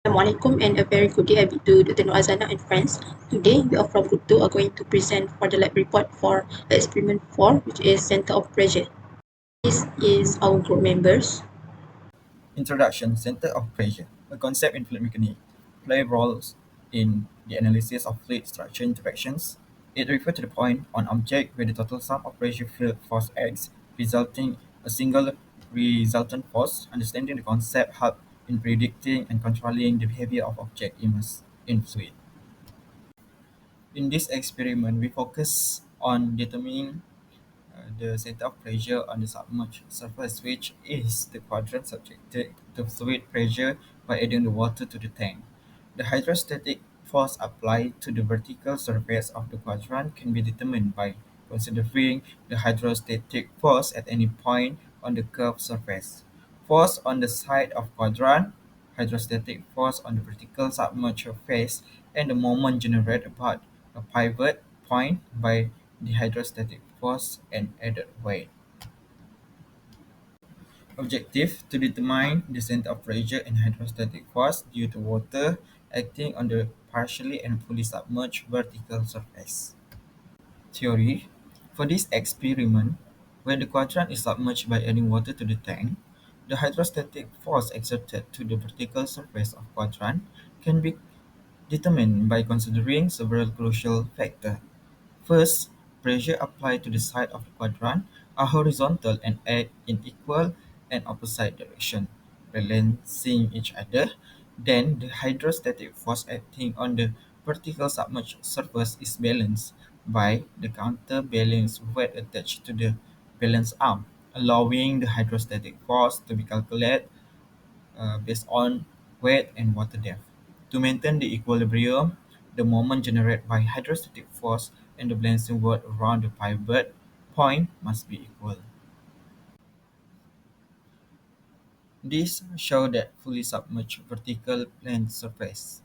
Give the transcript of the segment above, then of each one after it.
Assalamualaikum and a very good day to Dr. Nur Azana and friends. Today we are from Group 2 are going to present for the lab report for the experiment 4 which is center of pressure. This is our group members. Introduction: Center of pressure, a concept in fluid mechanics, play roles in the analysis of fluid structure interactions. It refers to the point on object where the total sum of pressure field force acts, resulting a single resultant force. Understanding the concept help in predicting and controlling the behavior of object immersed in fluid. In this experiment, we focus on determining the center of pressure on the submerged surface, which is the quadrant subjected to fluid pressure by adding the water to the tank. The hydrostatic force applied to the vertical surface of the quadrant can be determined by considering the hydrostatic force at any point on the curved surface. Force on the side of quadrant, hydrostatic force on the vertical submerged surface, and the moment generated about a pivot point by the hydrostatic force and added weight. Objective: to determine the center of pressure and hydrostatic force due to water acting on the partially and fully submerged vertical surface. Theory: for this experiment, when the quadrant is submerged by adding water to the tank, the hydrostatic force exerted to the vertical surface of quadrant can be determined by considering several crucial factors. First, pressure applied to the side of the quadrant are horizontal and act in equal and opposite direction, balancing each other. Then, the hydrostatic force acting on the vertical submerged surface is balanced by the counterbalance weight attached to the balance arm, allowing the hydrostatic force to be calculated based on weight and water depth. To maintain the equilibrium, the moment generated by hydrostatic force and the balancing weight around the pivot point must be equal. This shows that fully submerged vertical plane surface.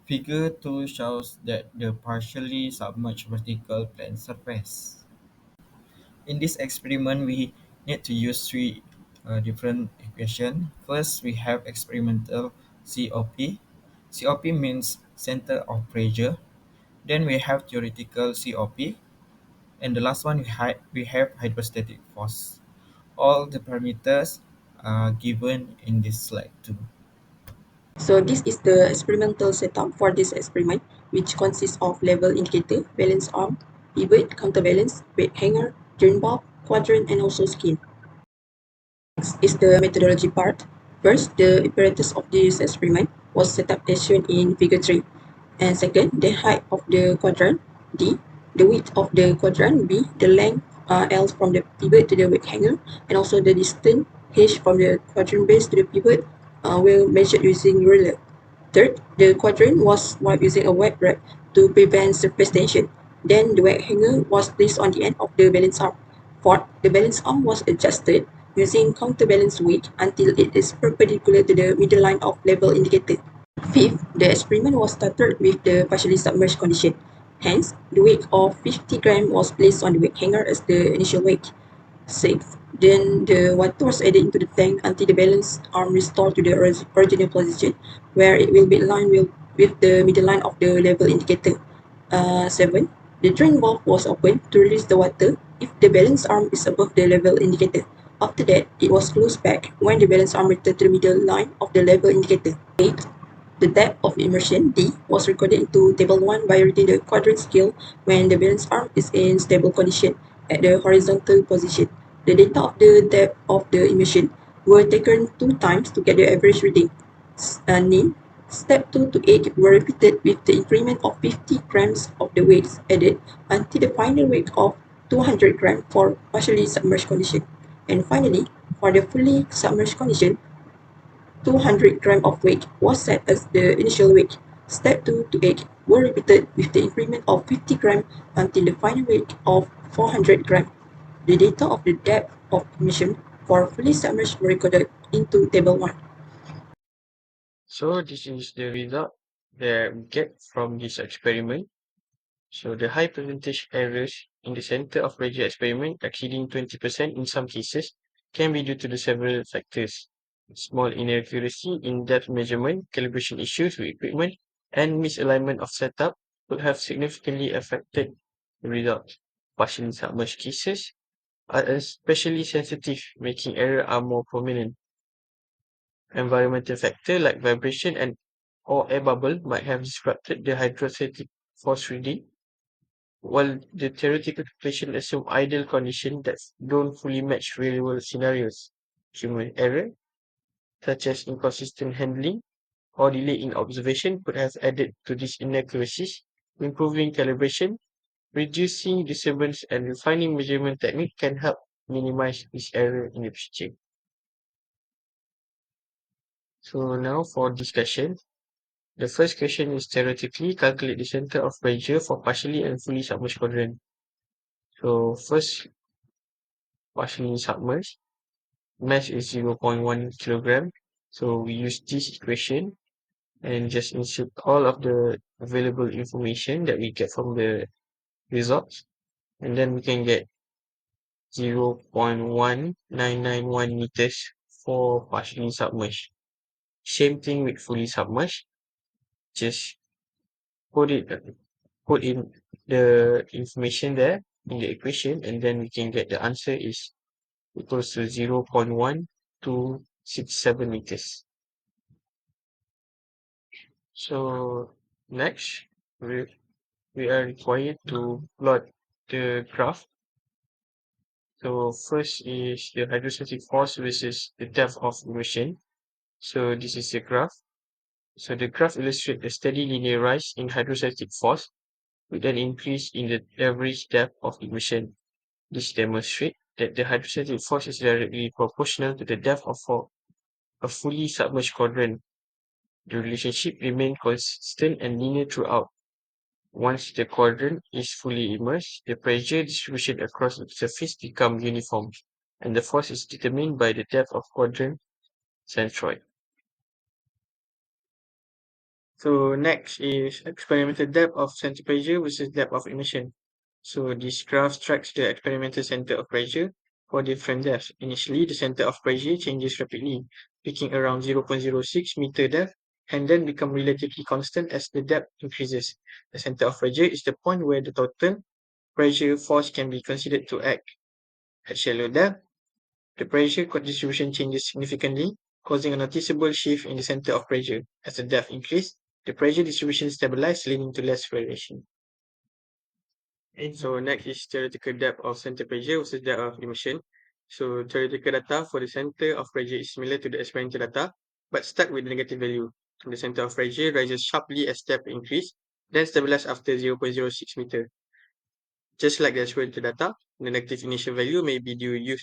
Figure 2 shows that the partially submerged vertical plane surface. In this experiment, we need to use three different equations. First, we have experimental COP. COP means center of pressure. Then we have theoretical COP. And the last one, we have hydrostatic force. All the parameters are given in this slide too. So this is the experimental setup for this experiment which consists of level indicator, balance arm, pivot, counterbalance, weight hanger, turn bar, quadrant and also skin. Next is the methodology part. First, the apparatus of this experiment was set up as shown in figure 3. And second, the height of the quadrant D, the width of the quadrant B, the length L from the pivot to the weight hanger, and also the distance H from the quadrant base to the pivot were measured using ruler. Third, the quadrant was wiped using a wet rag to prevent surface tension. Then the weight hanger was placed on the end of the balance arm. Fourth, the balance arm was adjusted using counterbalance weight until it is perpendicular to the middle line of level indicator. Fifth, the experiment was started with the partially submerged condition. Hence, the weight of 50 grams was placed on the weight hanger as the initial weight. Sixth, then the water was added into the tank until the balance arm restored to the original position, where it will be aligned with the middle line of the level indicator. Seven, the drain valve was opened to release the water if the balance arm is above the level indicator. After that, it was closed back when the balance arm returned to the middle line of the level indicator. 8. The depth of immersion, D, was recorded into Table 1 by reading the quadrant scale when the balance arm is in stable condition at the horizontal position. The data of the depth of the immersion were taken 2 times to get the average reading. Nin, step 2 to 8 were repeated with the increment of 50 grams of the weights added until the final weight of 200 grams for partially submerged condition. And finally, for the fully submerged condition, 200 grams of weight was set as the initial weight. Step 2 to 8 were repeated with the increment of 50 grams until the final weight of 400 grams. The data of the depth of emission for fully submerged were recorded into Table 1. So this is the result that we get from this experiment. So the high percentage errors in the center of pressure experiment exceeding 20% in some cases can be due to the several factors. Small inaccuracy in depth measurement, calibration issues with equipment, and misalignment of setup could have significantly affected the results. Partially submerged cases are especially sensitive, making error are more prominent. Environmental factor like vibration and or air bubble might have disrupted the hydrostatic force reading, while the theoretical calculation assume ideal conditions that don't fully match real-world scenarios. Human error, such as inconsistent handling or delay in observation, could have added to these inaccuracies. Improving calibration, reducing disturbance, and refining measurement technique can help minimize this error in the future. So now for discussion. The first question is theoretically calculate the center of pressure for partially and fully submerged quadrant. So first, partially submerged, mass is 0.1 kilogram. So we use this equation and just insert all of the available information that we get from the results. And then we can get 0.1991 meters for partially submerged. Same thing with fully submerged. Just put it put in the information there in the equation, and then we can get the answer is equals to 0.1267 meters. So next, we, we are required to plot the graph. So first is the hydrostatic force versus the depth of immersion. So this is the graph. So the graph illustrates a steady linear rise in hydrostatic force with an increase in the average depth of immersion. This demonstrates that the hydrostatic force is directly proportional to the depth of a fully submerged quadrant. The relationship remains consistent and linear throughout. Once the quadrant is fully immersed, the pressure distribution across the surface becomes uniform, and the force is determined by the depth of quadrant centroid. So next is experimental depth of center pressure versus depth of immersion. So this graph tracks the experimental center of pressure for different depths. Initially, the center of pressure changes rapidly, peaking around 0.06 meter depth and then become relatively constant as the depth increases. The center of pressure is the point where the total pressure force can be considered to act. At shallow depth, the pressure distribution changes significantly, causing a noticeable shift in the center of pressure. As the depth increases, the pressure distribution stabilizes, leading to less variation. So next is theoretical depth of center pressure versus depth of immersion. So theoretical data for the center of pressure is similar to the experimental data, but start with negative value. The center of pressure rises sharply as depth increase, then stabilize after 0.06 meter. Just like the experimental data, the negative initial value may be due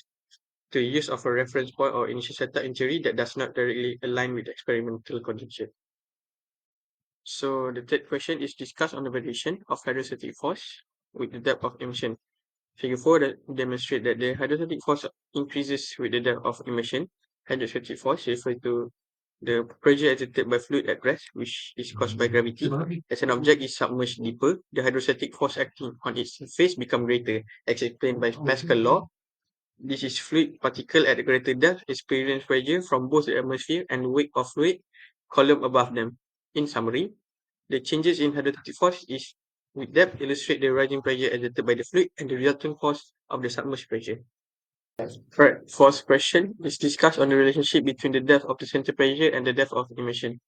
to use of a reference point or initial setup in theory that does not directly align with experimental condition. So the third question is discuss on the variation of hydrostatic force with the depth of immersion. Figure 4 demonstrate that the hydrostatic force increases with the depth of immersion. Hydrostatic force refers to the pressure exerted by fluid at rest, which is caused by gravity. As an object is submerged deeper, the hydrostatic force acting on its surface becomes greater, as explained by Pascal law. This is fluid particle at a greater depth experience pressure from both the atmosphere and wake of fluid column above them. In summary, the changes in hydrostatic force is with depth illustrate the rising pressure exerted by the fluid and the resultant force of the submerged pressure. Right. Fourth question is discuss on the relationship between the depth of the center pressure and the depth of immersion.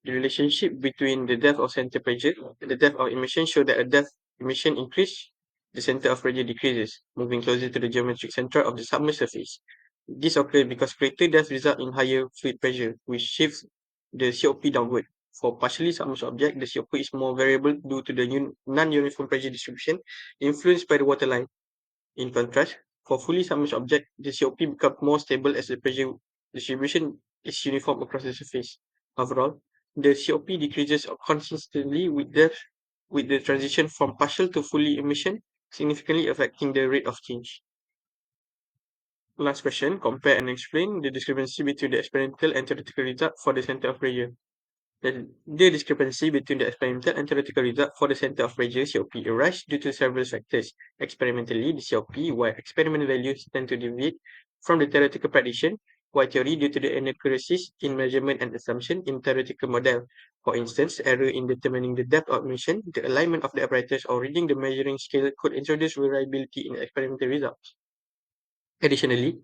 The relationship between the depth of center pressure and the depth of immersion show that a depth immersion increase, the center of pressure decreases, moving closer to the geometric center of the submerged surface. This occurs because greater depth result in higher fluid pressure, which shifts the COP downward. For partially submerged object, the COP is more variable due to the non-uniform pressure distribution influenced by the waterline. In contrast, for fully submerged object, the COP becomes more stable as the pressure distribution is uniform across the surface. Overall, the COP decreases consistently with the transition from partial to fully immersion, significantly affecting the rate of change. Last question, compare and explain the discrepancy between the experimental and theoretical result for the center of pressure. The discrepancy between the experimental and theoretical result for the center of pressure COP arises due to several factors. Experimentally, the COP, while experimental values tend to deviate from the theoretical prediction, Y theory due to the inaccuracies in measurement and assumption in theoretical model. For instance, error in determining the depth of emission, the alignment of the apparatus, or reading the measuring scale could introduce variability in experimental results. Additionally,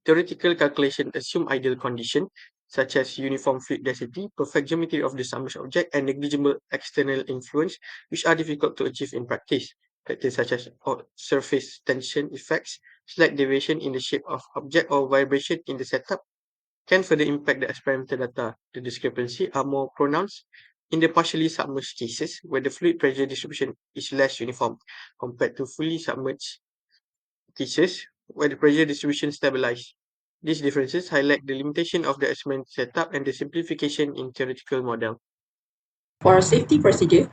theoretical calculations assume ideal conditions such as uniform fluid density, perfect geometry of the submerged object, and negligible external influence, which are difficult to achieve in practice. Factors such as surface tension effects, slight deviation in the shape of object, or vibration in the setup can further impact the experimental data. The discrepancy are more pronounced in the partially submerged cases, where the fluid pressure distribution is less uniform compared to fully submerged cases where the pressure distribution stabilizes. These differences highlight the limitation of the experiment setup and the simplification in theoretical model. For safety procedure,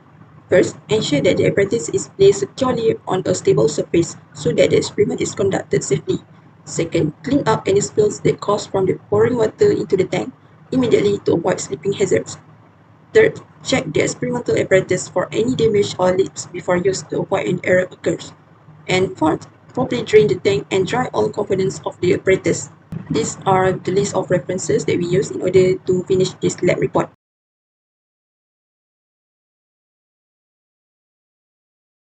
first, ensure that the apparatus is placed securely on a stable surface so that the experiment is conducted safely. Second, clean up any spills that cause from the pouring water into the tank immediately to avoid slipping hazards. Third, check the experimental apparatus for any damage or leaks before use to avoid an error occurs. And fourth, properly drain the tank and dry all components of the apparatus. These are the list of references that we use in order to finish this lab report.